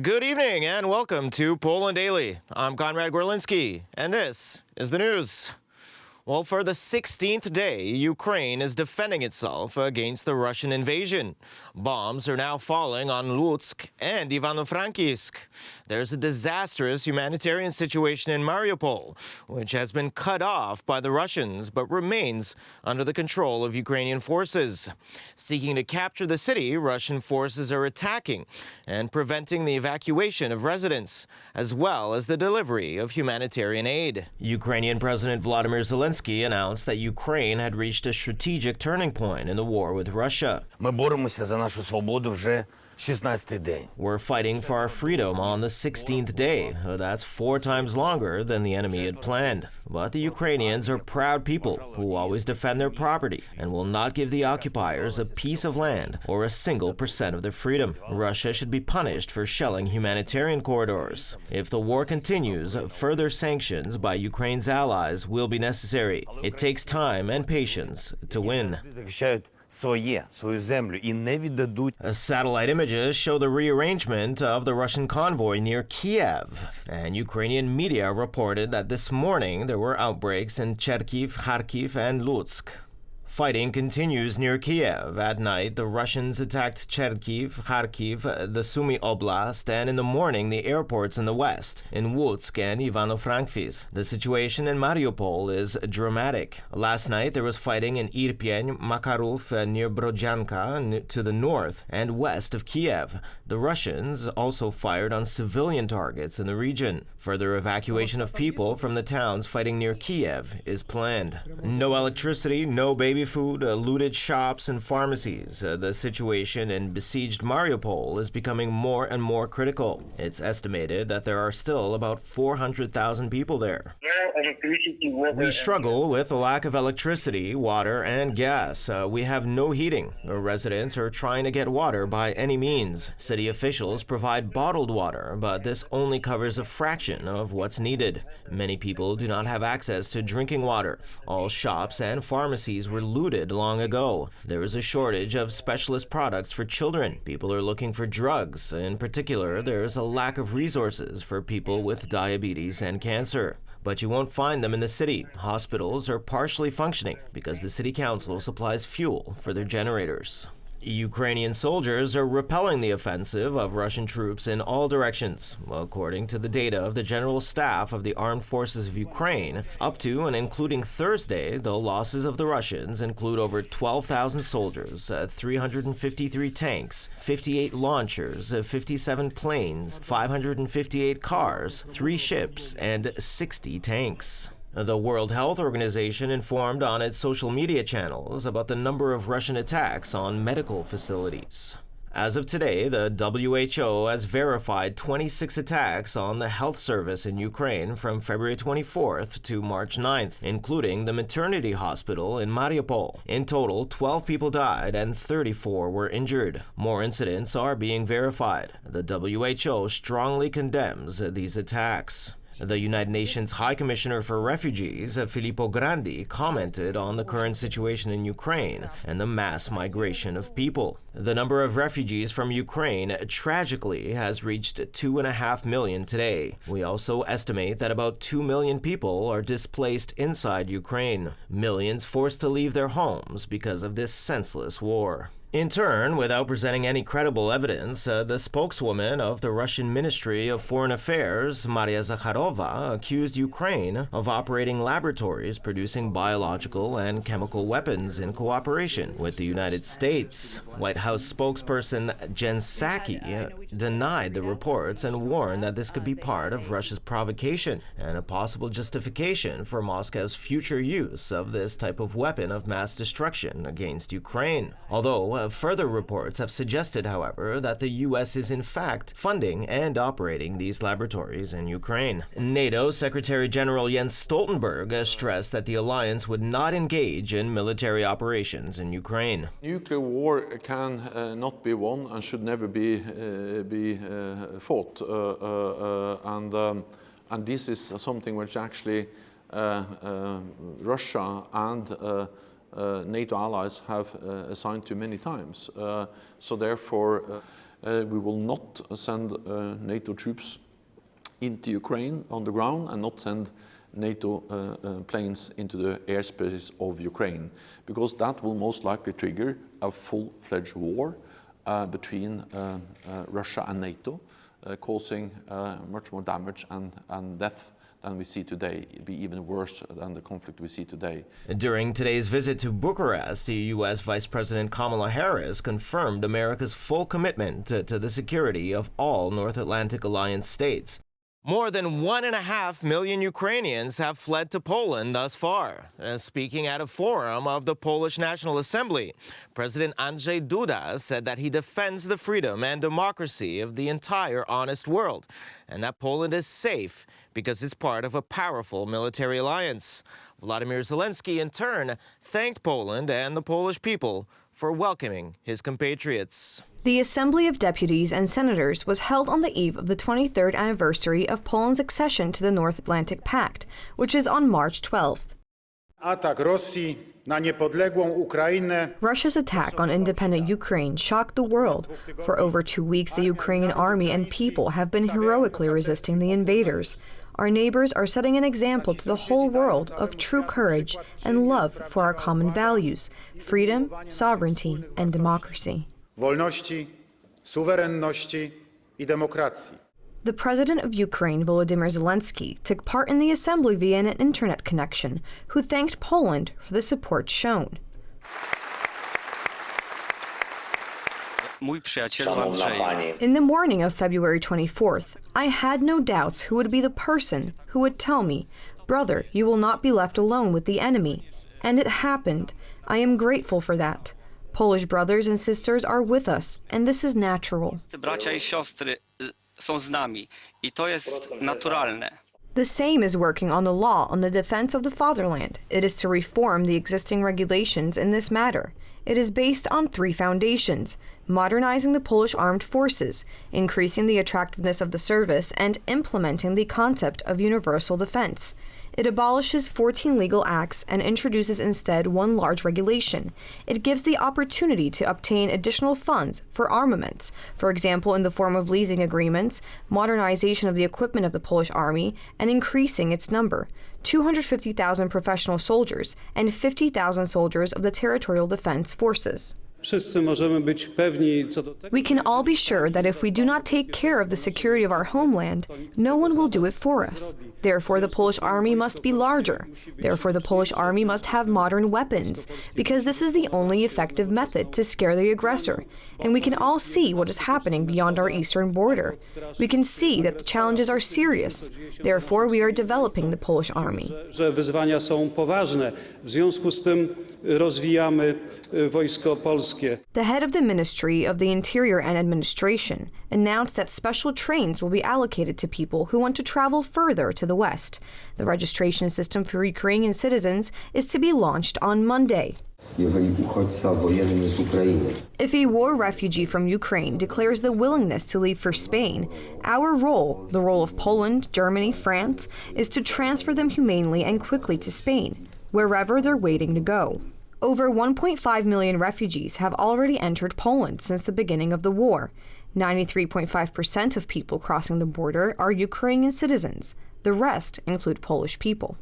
Good evening and welcome to Poland Daily. I'm Conrad Gorlinski, and this is the news. Well, for the 16th day, Ukraine is defending itself against the Russian invasion. Bombs are now falling on Lutsk and Ivano-Frankivsk. There's a disastrous humanitarian situation in Mariupol, which has been cut off by the Russians but remains under the control of Ukrainian forces. Seeking to capture the city, Russian forces are attacking and preventing the evacuation of residents, as well as the delivery of humanitarian aid. Ukrainian President Volodymyr Zelensky announced that Ukraine had reached a strategic turning point in the war with Russia. Ми боремося за нашу свободу вже 16-й день. We're fighting for our freedom on the 16th day. That's 4 times longer than the enemy had planned. But the Ukrainians are proud people who always defend their property and will not give the occupiers a piece of land or a single % of their freedom. Russia should be punished for shelling humanitarian corridors. If the war continues, further sanctions by Ukraine's allies will be necessary. It takes time and patience to win. Захищають свою землю і не віддадуть. Satellite images show the rearrangement of the Russian convoy near Kiev. And Ukrainian media reported that this morning there were outbreaks in Cherkiv, Kharkiv, and Lutsk. Fighting continues near Kiev. At night, the Russians attacked Cherkiv, Kharkiv, the Sumy Oblast, and in the morning, the airports in the west, in Lutsk and Ivano-Frankivsk. The situation in Mariupol is dramatic. Last night, there was fighting in Irpin, Makarov, near Brodyanka, to the north and west of Kiev. The Russians also fired on civilian targets in the region. Further evacuation of people from the towns fighting near Kiev is planned. No electricity, no baby food, looted shops and pharmacies. The situation in besieged Mariupol is becoming more and more critical. It's estimated that there are still about 400,000 people there. We struggle with a lack of electricity, water, and gas. We have no heating. The residents are trying to get water by any means. City officials provide bottled water, but this only covers a fraction of what's needed. Many people do not have access to drinking water. All shops and pharmacies were looted long ago. There is a shortage of specialist products for children. People are looking for drugs. In particular, there is a lack of resources for people with diabetes and cancer. But you won't find them in the city. Hospitals are partially functioning because the city council supplies fuel for their generators. Ukrainian soldiers are repelling the offensive of Russian troops in all directions. According to the data of the General Staff of the Armed Forces of Ukraine, up to and including Thursday, the losses of the Russians include over 12,000 soldiers, 353 tanks, 58 launchers, 57 planes, 558 cars, 3 ships, and 60 tanks. The World Health Organization informed on its social media channels about the number of Russian attacks on medical facilities. As of today, the WHO has verified 26 attacks on the health service in Ukraine from February 24th to March 9th, including the maternity hospital in Mariupol. In total, 12 people died and 34 were injured. More incidents are being verified. The WHO strongly condemns these attacks. The United Nations High Commissioner for Refugees, Filippo Grandi, commented on the current situation in Ukraine and the mass migration of people. The number of refugees from Ukraine tragically has reached 2.5 million today. We also estimate that about 2 million people are displaced inside Ukraine, millions forced to leave their homes because of this senseless war. In turn, without presenting any credible evidence, the spokeswoman of the Russian Ministry of Foreign Affairs, Maria Zakharova, accused Ukraine of operating laboratories producing biological and chemical weapons in cooperation with the United States. White House spokesperson Jen Psaki denied the reports and warned that this could be part of Russia's provocation and a possible justification for Moscow's future use of this type of weapon of mass destruction against Ukraine. Although further reports have suggested, however, that the U.S. is in fact funding and operating these laboratories in Ukraine. NATO Secretary General Jens Stoltenberg stressed that the alliance would not engage in military operations in Ukraine. Nuclear war can not be won and should never be fought, and this is something which actually Russia and NATO allies have assigned to many times. So therefore, We will not send NATO troops into Ukraine on the ground and not send NATO planes into the airspace of Ukraine, because that will most likely trigger a full-fledged war between Russia and NATO, causing much more damage and death than we see today. It'd be even worse than the conflict we see today. During today's visit to Bucharest, the U.S. Vice President Kamala Harris confirmed America's full commitment to the security of all North Atlantic Alliance states. More than 1.5 million Ukrainians have fled to Poland thus far. Speaking at a forum of the Polish National Assembly, President Andrzej Duda said that he defends the freedom and democracy of the entire honest world, and that Poland is safe because it's part of a powerful military alliance. Vladimir Zelensky, in turn, thanked Poland and the Polish people for welcoming his compatriots. The Assembly of Deputies and Senators was held on the eve of the 23rd anniversary of Poland's accession to the North Atlantic Pact, which is on March 12th. Russia's attack on independent Ukraine shocked the world. For over 2 weeks, the Ukrainian army and people have been heroically resisting the invaders. Our neighbors are setting an example to the whole world of true courage and love for our common values: freedom, sovereignty, and democracy. Wolności, suwerenności I demokracji. The president of Ukraine, Volodymyr Zelensky, took part in the assembly via an internet connection, who thanked Poland for the support shown. In the morning of February 24th, I had no doubts who would be the person who would tell me, "Brother, you will not be left alone with the enemy." And it happened. I am grateful for that. Polish brothers and sisters are with us, and this is natural. The same is working on the law on the defense of the fatherland. It is to reform the existing regulations in this matter. It is based on 3 foundations: modernizing the Polish armed forces, increasing the attractiveness of the service, and implementing the concept of universal defense. It abolishes 14 legal acts and introduces instead one large regulation. It gives the opportunity to obtain additional funds for armaments, for example in the form of leasing agreements, modernization of the equipment of the Polish army, and increasing its number: 250,000 professional soldiers and 50,000 soldiers of the territorial defense forces. We can all be sure that if we do not take care of the security of our homeland, no one will do it for us. Therefore, the Polish army must be larger. Therefore, the Polish army must have modern weapons, because this is the only effective method to scare the aggressor. And we can all see what is happening beyond our eastern border. We can see that the challenges are serious. Therefore, we are developing the Polish army. The head of the Ministry of the Interior and Administration announced that special trains will be allocated to people who want to travel further to the west. The registration system for Ukrainian citizens is to be launched on Monday. If a war refugee from Ukraine declares the willingness to leave for Spain, our role, the role of Poland, Germany, France, is to transfer them humanely and quickly to Spain, wherever they're waiting to go. Over 1.5 million refugees have already entered Poland since the beginning of the war. 93.5% of people crossing the border are Ukrainian citizens. The rest include Polish people.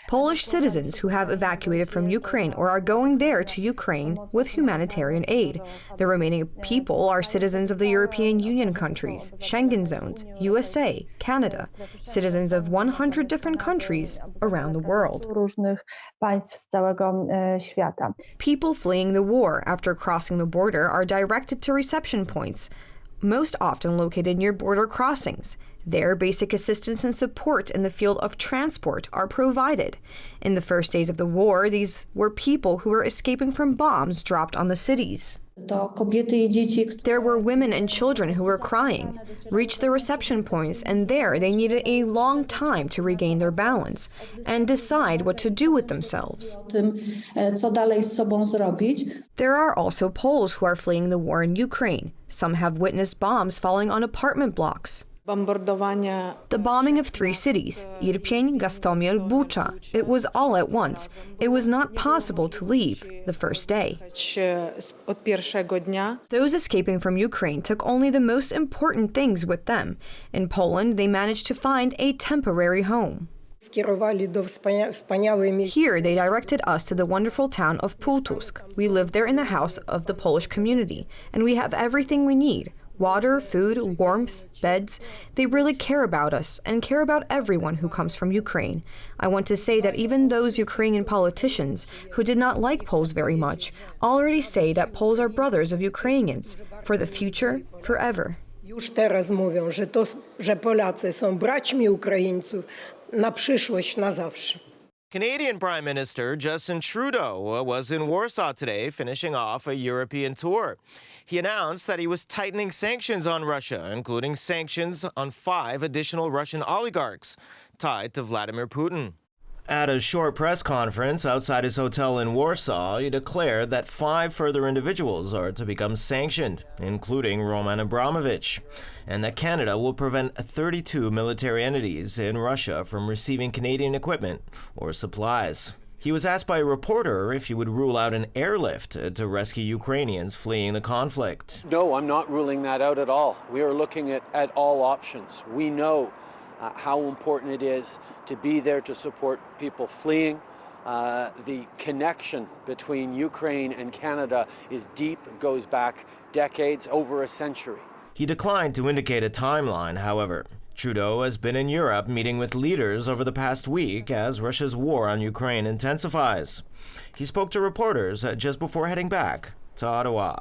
Polish citizens who have evacuated from Ukraine or are going there to Ukraine with humanitarian aid. The remaining people are citizens of the European Union countries, Schengen zones, USA, Canada, citizens of 100 different countries around the world. People fleeing the war after crossing the border are directed to reception points, most often located near border crossings. There, basic assistance and support in the field of transport are provided. In the first days of the war, these were people who were escaping from bombs dropped on the cities. There were women and children who were crying, reached the reception points, and there they needed a long time to regain their balance and decide what to do with themselves. There are also Poles who are fleeing the war in Ukraine. Some have witnessed bombs falling on apartment blocks. The bombing of 3 cities, Irpień, Gostomel, Bucha. It was all at once. It was not possible to leave the first day. Those escaping from Ukraine took only the most important things with them. In Poland, they managed to find a temporary home. Here, they directed us to the wonderful town of Półtusk. We live there in the house of the Polish community, and we have everything we need. Water, food, warmth, beds. They really care about us and care about everyone who comes from Ukraine. I want to say that even those Ukrainian politicians who did not like Poles very much already say that Poles are brothers of Ukrainians, for the future, forever. Już teraz mówią, że Polacy są braćmi Ukraińców na przyszłość, na zawsze. Canadian Prime Minister Justin Trudeau was in Warsaw today, finishing off a European tour. He announced that he was tightening sanctions on Russia, including sanctions on 5 additional Russian oligarchs tied to Vladimir Putin. At a short press conference outside his hotel in Warsaw, he declared that 5 further individuals are to become sanctioned, including Roman Abramovich, and that Canada will prevent 32 military entities in Russia from receiving Canadian equipment or supplies. He was asked by a reporter if he would rule out an airlift to rescue Ukrainians fleeing the conflict. No, I'm not ruling that out at all. We are looking at all options. We know how important it is to be there to support people fleeing. The connection between Ukraine and Canada is deep, it goes back decades, over a century. He declined to indicate a timeline, however. Trudeau has been in Europe meeting with leaders over the past week as Russia's war on Ukraine intensifies. He spoke to reporters just before heading back to Ottawa.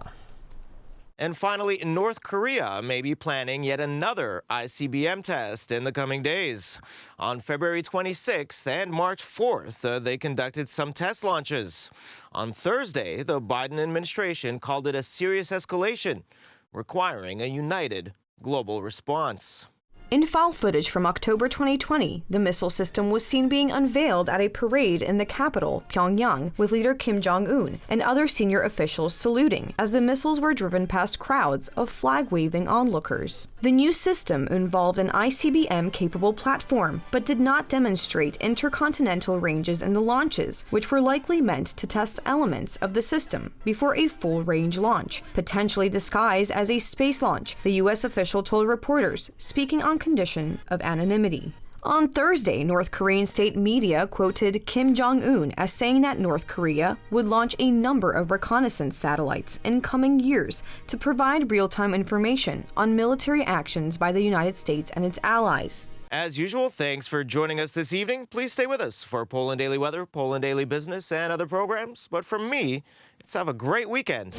And finally, North Korea may be planning yet another ICBM test in the coming days. On February 26th and March 4th, they conducted some test launches. On Thursday, the Biden administration called it a serious escalation, requiring a united global response. In file footage from October 2020, the missile system was seen being unveiled at a parade in the capital, Pyongyang, with leader Kim Jong-un and other senior officials saluting as the missiles were driven past crowds of flag-waving onlookers. The new system involved an ICBM-capable platform, but did not demonstrate intercontinental ranges in the launches, which were likely meant to test elements of the system before a full-range launch, potentially disguised as a space launch, the U.S. official told reporters, speaking on condition of anonymity. On Thursday, North Korean state media quoted Kim Jong-un as saying that North Korea would launch a number of reconnaissance satellites in coming years to provide real-time information on military actions by the United States and its allies. As usual, thanks for joining us this evening. Please stay with us for Poland Daily Weather, Poland Daily Business, and other programs. But from me, it's have a great weekend.